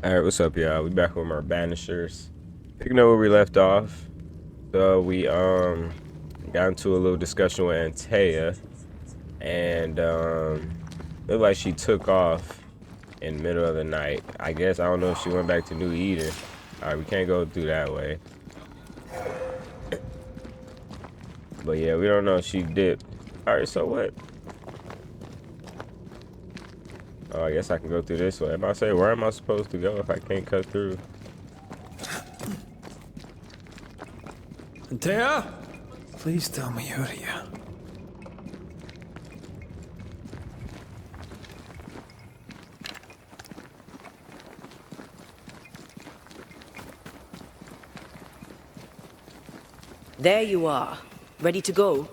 Alright, what's up, y'all? We back with our Banishers. Picking up where we left off. So we got into a little discussion with Antea, and looked like she took off in the middle of the night. I guess I don't know if she went back to New Eden. Alright, we can't go through that way. But yeah, we don't know if she dipped. Alright, so what? Oh, I guess I can go through this way. If I say, where am I supposed to go if I can't cut through? Antea? Please tell me you're here. There you are. Ready to go?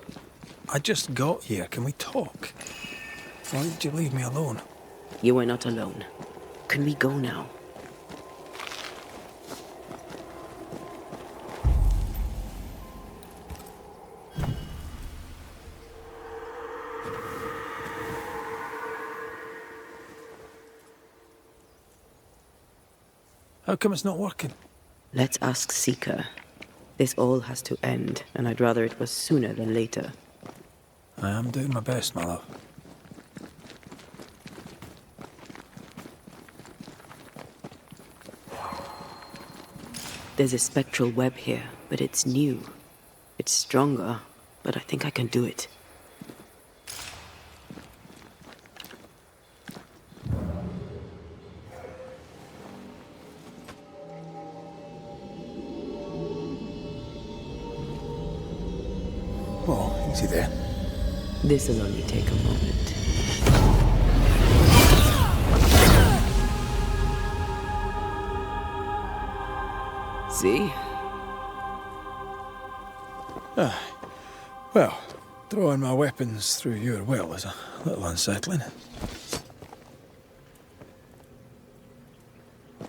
I just got here. Can we talk? Why did you leave me alone? You are not alone. Can we go now? How come it's not working? Let's ask Seeker. This all has to end, and I'd rather it was sooner than later. I am doing my best, my love. There's a spectral web here, but it's new. It's stronger, but I think I can do it. Oh, easy there. This'll only take a moment. See? Well, throwing my weapons through your will is a little unsettling. The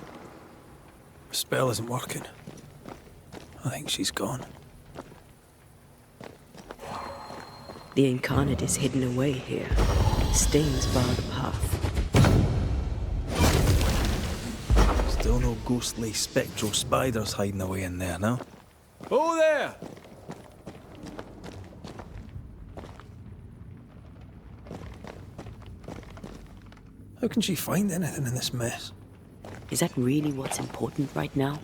spell isn't working. I think she's gone. The incarnate is hidden away here. Stains bar the path. Still no ghostly spectral spiders hiding away in there, no? Oh, there! How can she find anything in this mess? Is that really what's important right now?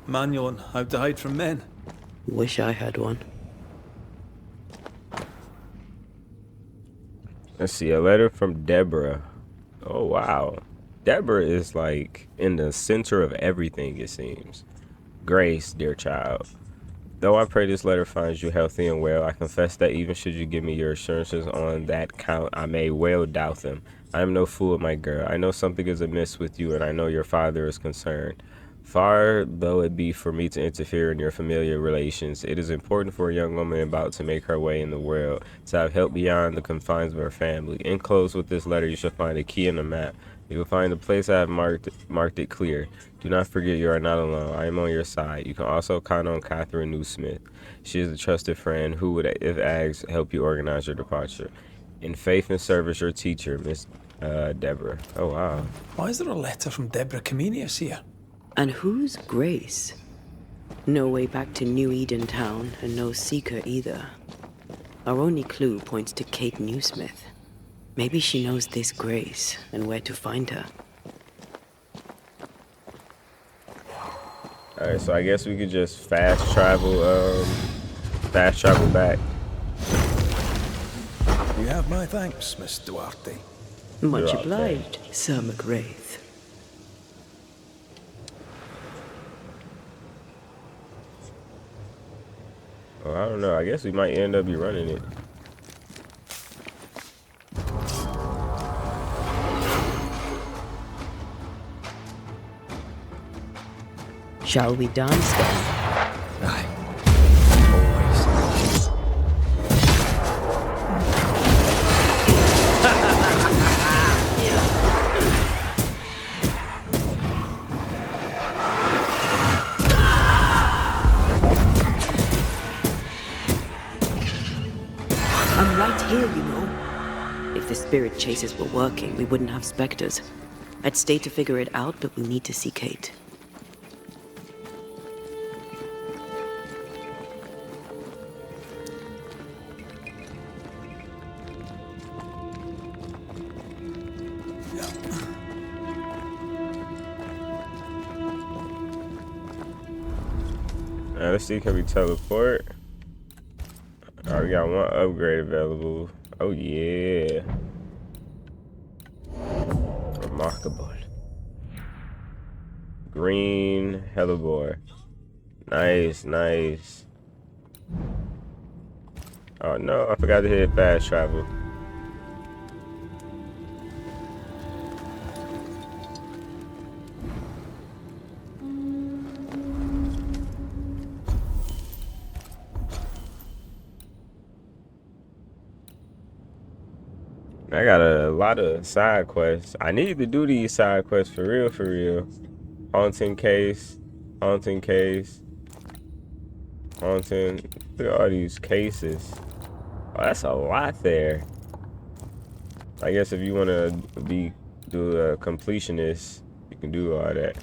Manual on how to hide from men. Wish I had one. Let's see, a letter from Deborah. Oh, wow. Deborah is like in the center of everything, it seems. Grace, dear child. Though I pray this letter finds you healthy and well, I confess that even should you give me your assurances on that count, I may well doubt them. I am no fool, my girl. I know something is amiss with you, and I know your father is concerned. Far though it be for me to interfere in your familiar relations, it is important for a young woman about to make her way in the world to have help beyond the confines of her family. Enclosed with this letter, you shall find a key and a map. You will find the place I have marked it clear. Do not forget you are not alone. I am on your side. You can also count on Catherine Newsmith. She is a trusted friend who would, if asked, help you organize your departure. In faith and service, your teacher, Miss Deborah. Oh, wow. Why is there a letter from Deborah Comenius here? And who's Grace? No way back to New Eden Town, and no Seeker either. Our only clue points to Kate Newsmith. Maybe she knows this Grace, and where to find her. Alright, so I guess we could just fast travel back. You have my thanks, Miss Duarte. Much You're obliged, Sir McWraith. Oh, I don't know. I guess we might end up be running it. Shall we dance then? Aye. Always. I'm right here, you know. If the spirit chases were working, we wouldn't have specters. I'd stay to figure it out, but we need to see Kate. Let's see, can we teleport? Alright, we got one upgrade available. Oh yeah. Remarkable. Green hellebore. Nice, nice. Oh no, I forgot to hit fast travel. I got a lot of side quests. I need to do these side quests for real, for real. Haunting case, haunting case, haunting. Look at all these cases. Oh, that's a lot there. I guess if you want to do a completionist, you can do all that.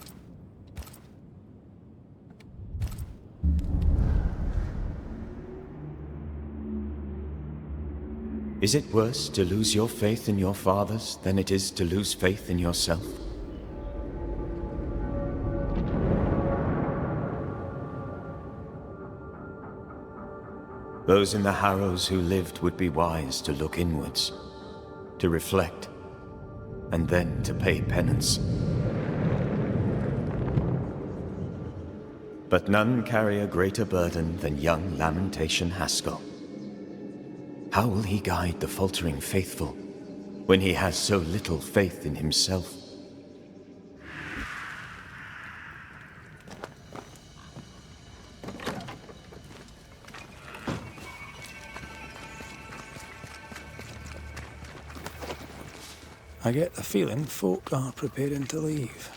Is it worse to lose your faith in your fathers than it is to lose faith in yourself? Those in the Harrows who lived would be wise to look inwards, to reflect, and then to pay penance. But none carry a greater burden than young Lamentation Haskell. How will he guide the faltering faithful when he has so little faith in himself? I get the feeling folk are preparing to leave.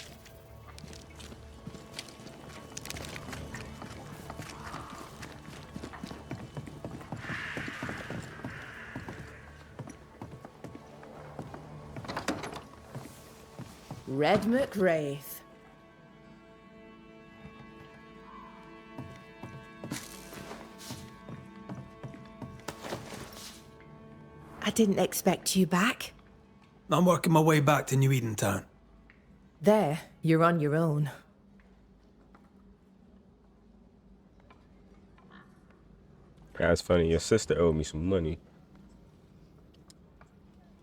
Red McWraith. I didn't expect you back. I'm working my way back to New Eden Town. There, you're on your own. That's funny. Your sister owed me some money.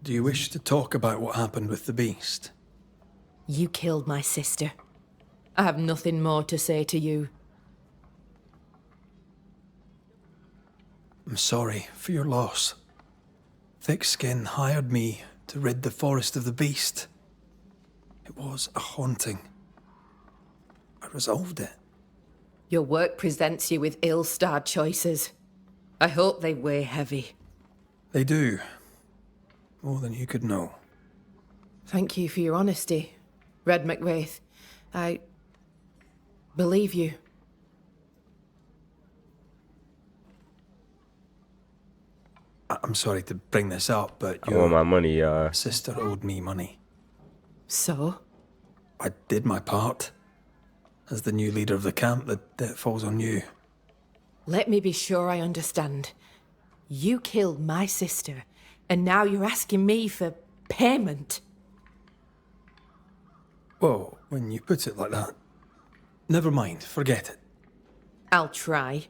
Do you wish to talk about what happened with the beast? You killed my sister. I have nothing more to say to you. I'm sorry for your loss. Thick-Skin hired me to rid the forest of the beast. It was a haunting. I resolved it. Your work presents you with ill-starred choices. I hope they weigh heavy. They do. More than you could know. Thank you for your honesty, Red McWraith. I believe you. I'm sorry to bring this up, but I want my money, sister owed me money. So? I did my part. As the new leader of the camp, the debt falls on you. Let me be sure I understand. You killed my sister, and now you're asking me for payment. Whoa, when you put it like that. Never mind, forget it. I'll try.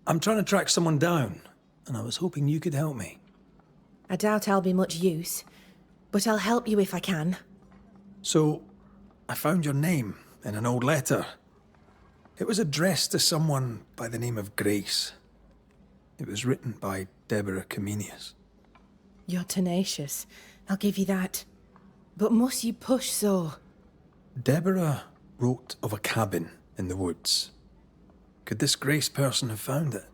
I'm trying to track someone down, and I was hoping you could help me. I doubt I'll be much use, but I'll help you if I can. So, I found your name in an old letter. It was addressed to someone by the name of Grace. It was written by Deborah Comenius. You're tenacious. I'll give you that. But must you push so? Deborah wrote of a cabin in the woods. Could this Grace person have found it?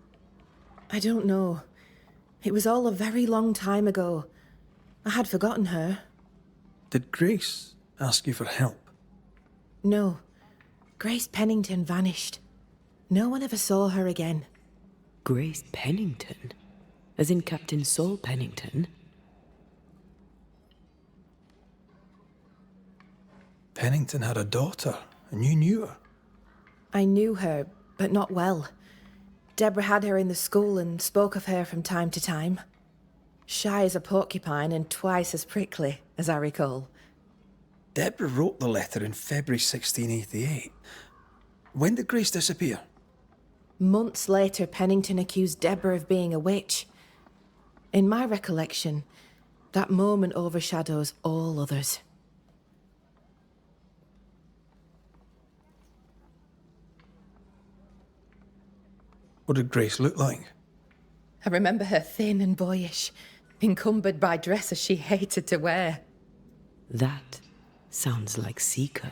I don't know. It was all a very long time ago. I had forgotten her. Did Grace ask you for help? No. Grace Pennington vanished. No one ever saw her again. Grace Pennington? As in Captain Saul Pennington? Pennington had a daughter, and you knew her. I knew her, but not well. Deborah had her in the school and spoke of her from time to time. Shy as a porcupine and twice as prickly, as I recall. Deborah wrote the letter in February 1688. When did Grace disappear? Months later, Pennington accused Deborah of being a witch. In my recollection, that moment overshadows all others. What did Grace look like? I remember her thin and boyish, encumbered by dresses she hated to wear. That sounds like Seeker.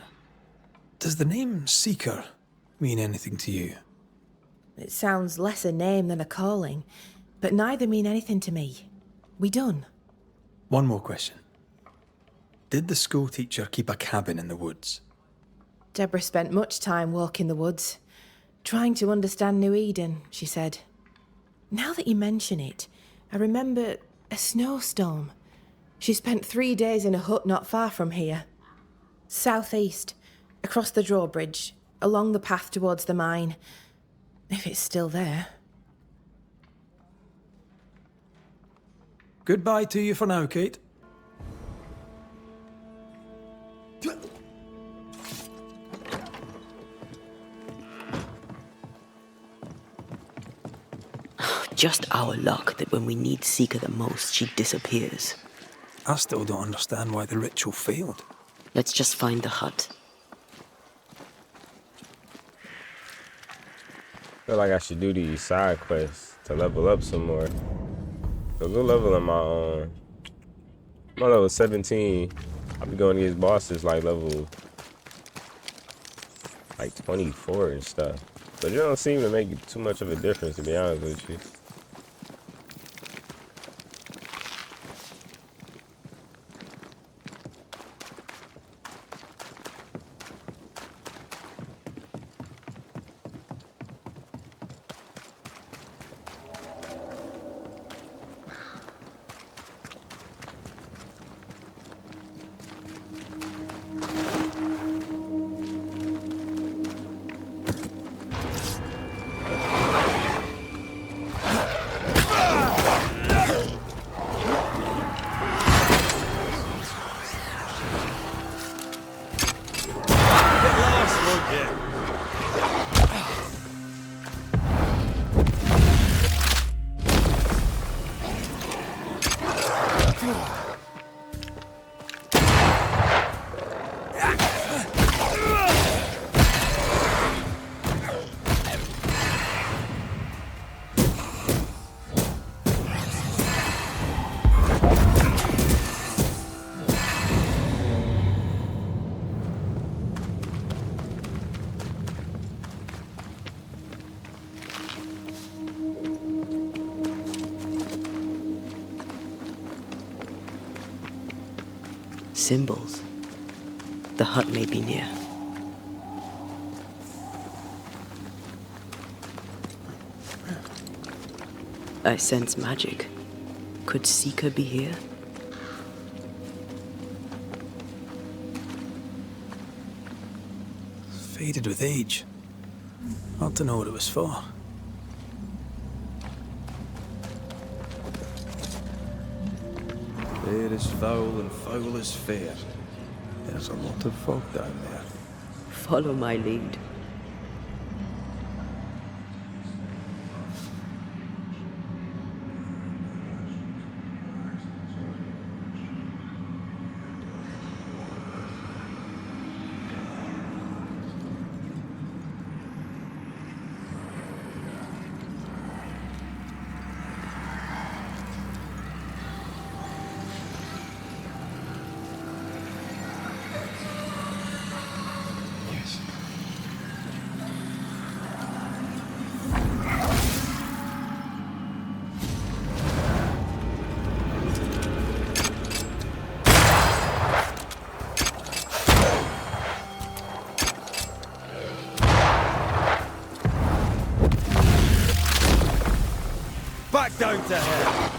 Does the name Seeker mean anything to you? It sounds less a name than a calling, but neither mean anything to me. We done? One more question. Did the school teacher keep a cabin in the woods? Deborah spent much time walking the woods, trying to understand New Eden, she said. Now that you mention it, I remember a snowstorm. She spent 3 days in a hut not far from here. Southeast, across the drawbridge, along the path towards the mine. If it's still there. Goodbye to you for now, Kate. Just our luck that when we need Seeker the most, she disappears. I still don't understand why the ritual failed. Let's just find the hut. I feel like I should do these side quests to level up some more. So go level on my level 17. I'll be going against bosses like level 24 and stuff. But it don't seem to make too much of a difference, to be honest with you. Symbols. The hut may be near. I sense magic. Could Seeker be here? Faded with age. Hard to know what it was for. Fair is foul and foul is fair. There's a lot of fog down there. Follow my lead. back down to hell!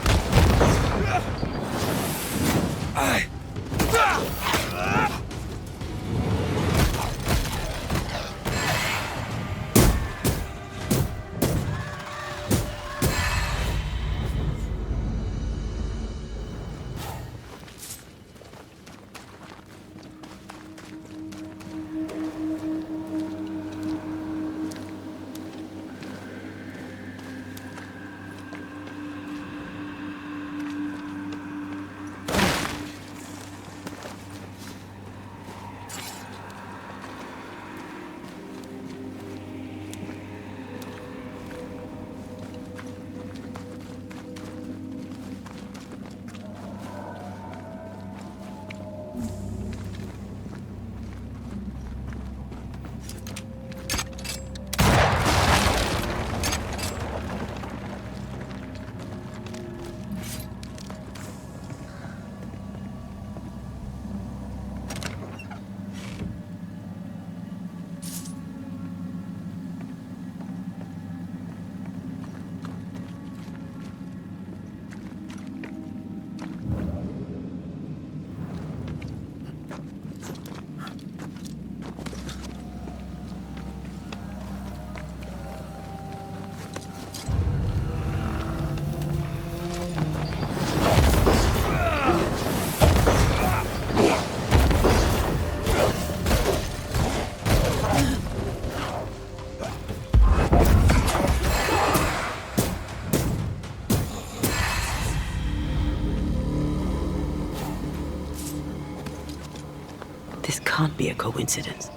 This can't be a coincidence.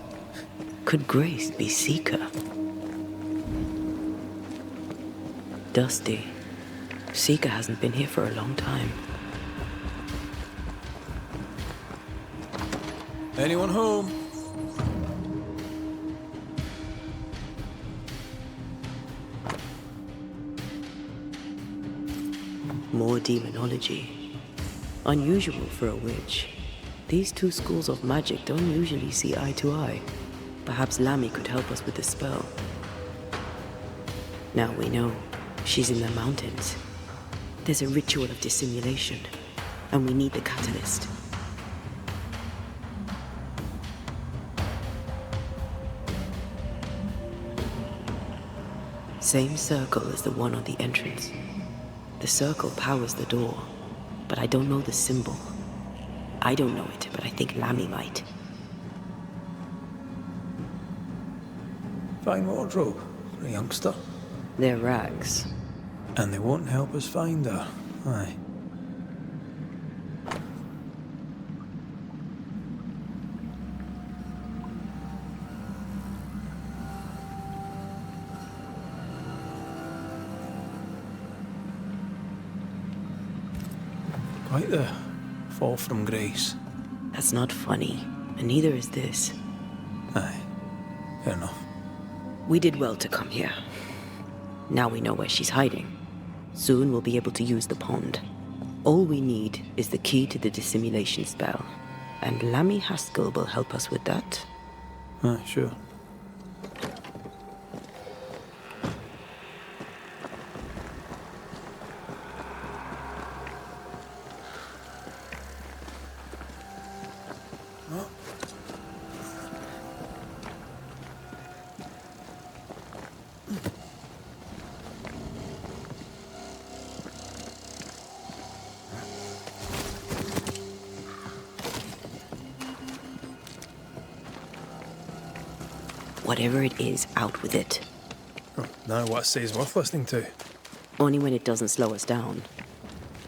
Could Grace be Seeker? Dusty. Seeker hasn't been here for a long time. Anyone home? More demonology. Unusual for a witch. These two schools of magic don't usually see eye to eye. Perhaps Lammy could help us with the spell. Now we know she's in the mountains. There's a ritual of dissimulation, and we need the catalyst. Same circle as the one on the entrance. The circle powers the door, but I don't know the symbol. I don't know it, but I think Lammy might. Fine wardrobe for a youngster. They're rags. And they won't help us find her. Aye. Quite the fall from grace. That's not funny, and neither is this. Aye. Fair enough. We did well to come here. Now we know where she's hiding. Soon we'll be able to use the pond. All we need is the key to the dissimulation spell, and Lammy Haskell will help us with that. Aye, sure. Whatever it is, out with it. Oh, now what I say is worth listening to. Only when it doesn't slow us down.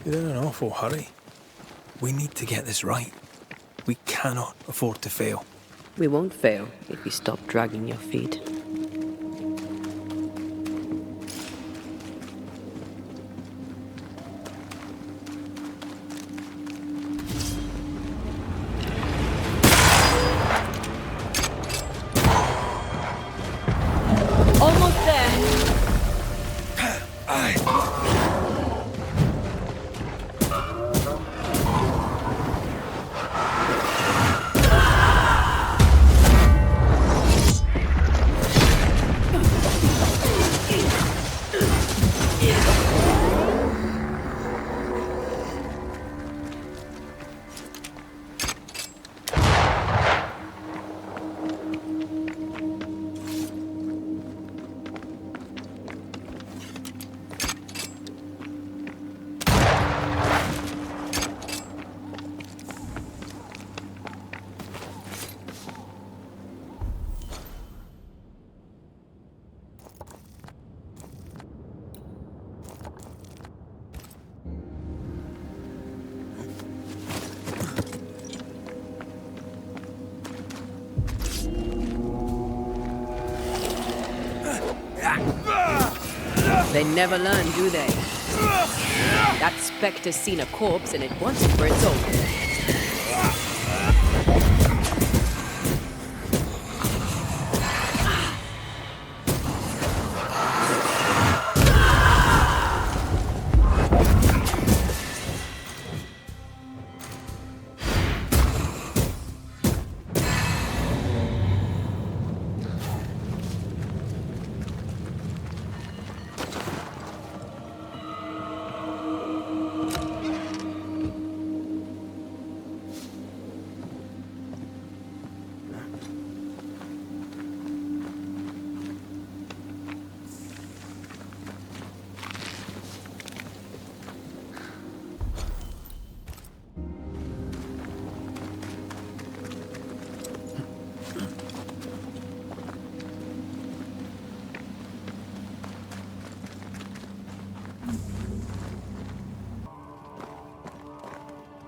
You're in an awful hurry. We need to get this right. We cannot afford to fail. We won't fail if you stop dragging your feet. Almost there. They never learn, do they? That specter's seen a corpse and it wants it for its own.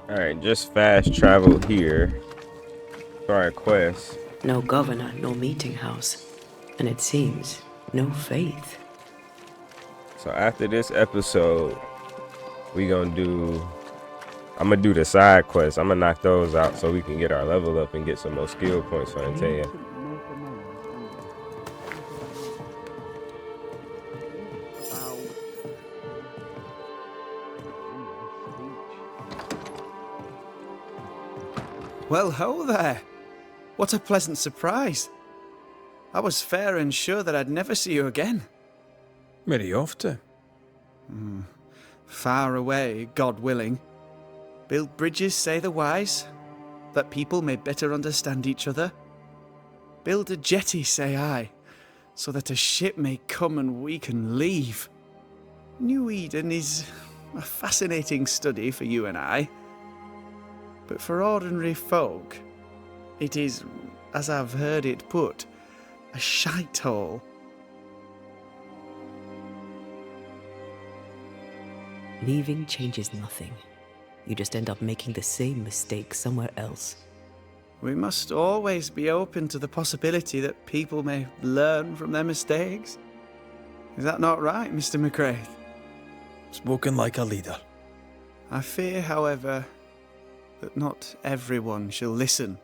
Alright, just fast travel here for our quest. No governor, no meeting house. And it seems, no faith. So after this episode, I'm gonna do the side quests. I'm gonna knock those out so we can get our level up and get some more skill points for Antea. Well, ho there. What a pleasant surprise. I was fair and sure that I'd never see you again. Where are you off to? Far away, God willing. Build bridges, say the wise, that people may better understand each other. Build a jetty, say I, so that a ship may come and we can leave. New Eden is a fascinating study for you and I. But for ordinary folk, it is, as I've heard it put, a shite hole. Leaving changes nothing. You just end up making the same mistake somewhere else. We must always be open to the possibility that people may learn from their mistakes. Is that not right, Mr. McCraith? Spoken like a leader. I fear, however, that not everyone shall listen.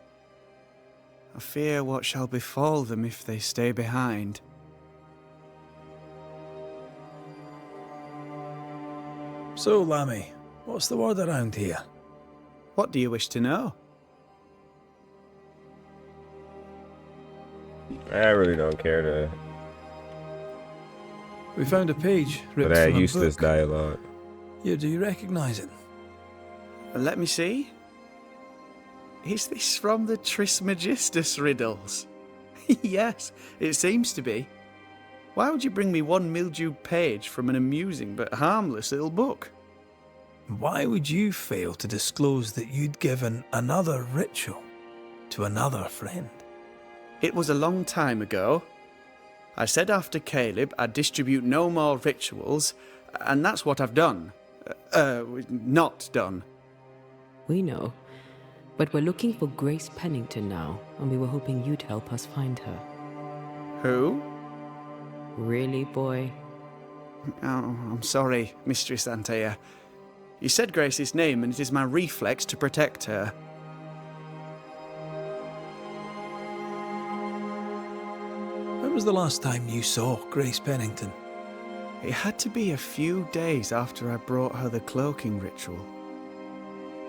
I fear what shall befall them if they stay behind. So, Lammy, what's the word around here? What do you wish to know? I really don't care to We found a page for ripped that from a useless book. dialogue. Yeah, do you recognise it? Let me see. Is this from the Trismegistus riddles? Yes, it seems to be. Why would you bring me one mildewed page from an amusing but harmless little book? Why would you fail to disclose that you'd given another ritual to another friend? It was a long time ago. I said after Caleb I'd distribute no more rituals, and that's what I've done. Not done. We know. But we're looking for Grace Pennington now, and we were hoping you'd help us find her. Who? Really, boy? Oh, I'm sorry, Mistress Antea. You said Grace's name, and it is my reflex to protect her. When was the last time you saw Grace Pennington? It had to be a few days after I brought her the cloaking ritual.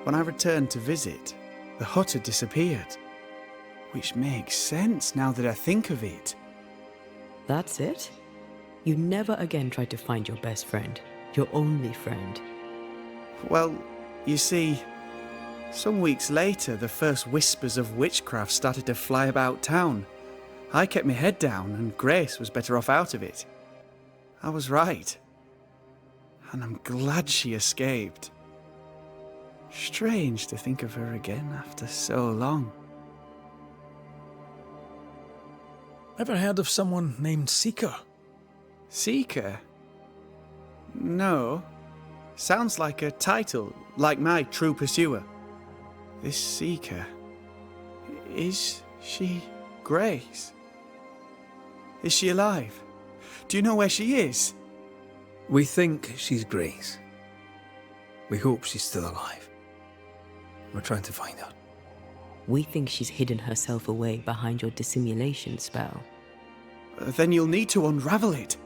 When I returned to visit, the hut had disappeared. Which makes sense now that I think of it. That's it? You never again tried to find your best friend, your only friend. Well, you see, some weeks later, the first whispers of witchcraft started to fly about town. I kept my head down, and Grace was better off out of it. I was right. And I'm glad she escaped. Strange to think of her again after so long. Ever heard of someone named Seeker? Seeker? No. Sounds like a title, like my true pursuer. This Seeker. Is she Grace? Is she alive? Do you know where she is? We think she's Grace. We hope she's still alive. We're trying to find her. We think she's hidden herself away behind your dissimulation spell. Then you'll need to unravel it.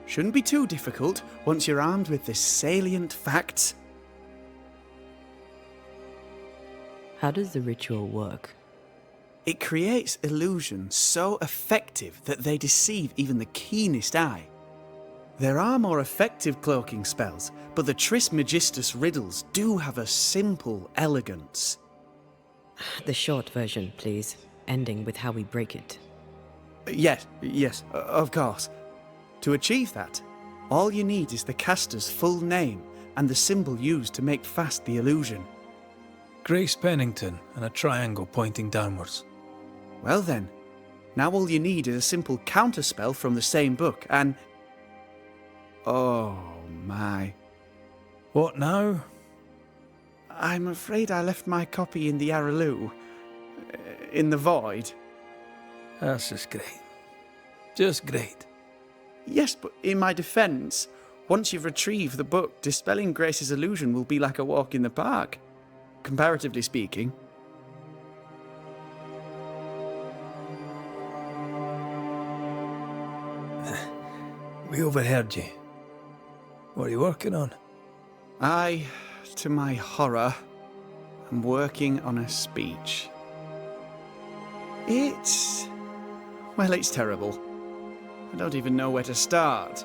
Shouldn't be too difficult once you're armed with the salient facts. How does the ritual work? It creates illusions so effective that they deceive even the keenest eye. There are more effective cloaking spells, but the Trismegistus riddles do have a simple elegance. The short version, please, ending with how we break it. Yes, of course. To achieve that, all you need is the caster's full name and the symbol used to make fast the illusion. Grace Pennington and a triangle pointing downwards. Well then, now all you need is a simple counterspell from the same book and... Oh my. What now? I'm afraid I left my copy in the Araloo. In the void. That's just great. Just great. Yes, but in my defence, once you've retrieved the book, dispelling Grace's illusion will be like a walk in the park. Comparatively speaking. We overheard you. What are you working on? I, to my horror, am working on a speech. It's terrible. I don't even know where to start.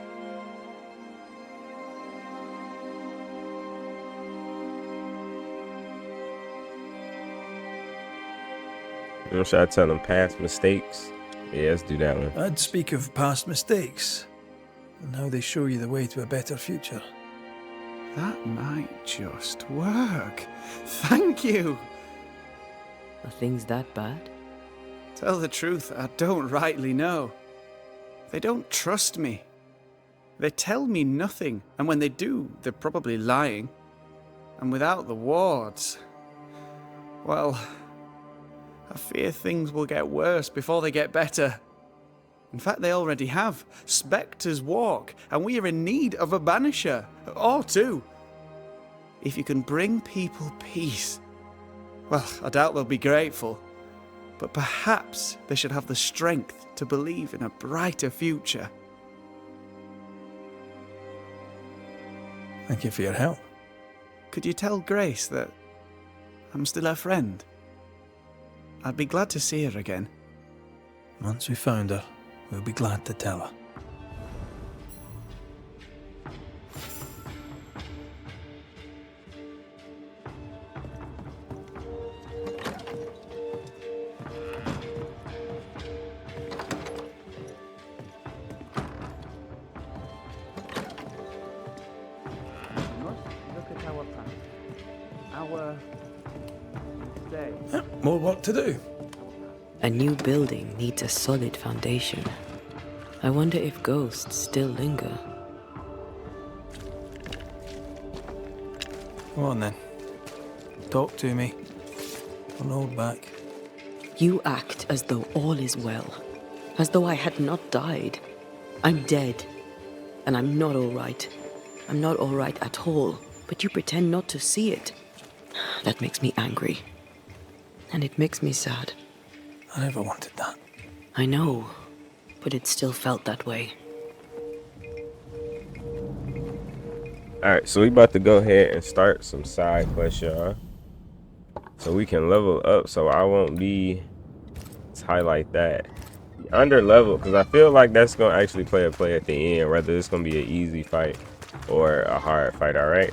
Should I tell them past mistakes? Yeah, let's do that one. I'd speak of past mistakes and how they show you the way to a better future. That might just work. Thank you. Are things that bad? Tell the truth, I don't rightly know. They don't trust me. They tell me nothing, and when they do, they're probably lying. And without the wards, well, I fear things will get worse before they get better. In fact, they already have. Specters walk, and we are in need of a banisher, or two. If you can bring people peace, well, I doubt they'll be grateful. But perhaps they should have the strength to believe in a brighter future. Thank you for your help. Could you tell Grace that I'm still her friend? I'd be glad to see her again. Once we found her, we'll be glad to tell her. Look at our path. Our day. More work to do. A new building needs a solid foundation. I wonder if ghosts still linger. Come on then. Talk to me. Don't hold back. You act as though all is well, as though I had not died. I'm dead, and I'm not all right. I'm not all right at all, but you pretend not to see it. That makes me angry, and it makes me sad. I never wanted that. I know, but it still felt that way. Alright, so we about to go ahead and start some side quests, y'all. So we can level up, so I won't be... Let's highlight that. Under level, because I feel like that's going to actually play a play at the end, whether it's going to be an easy fight or a hard fight, alright?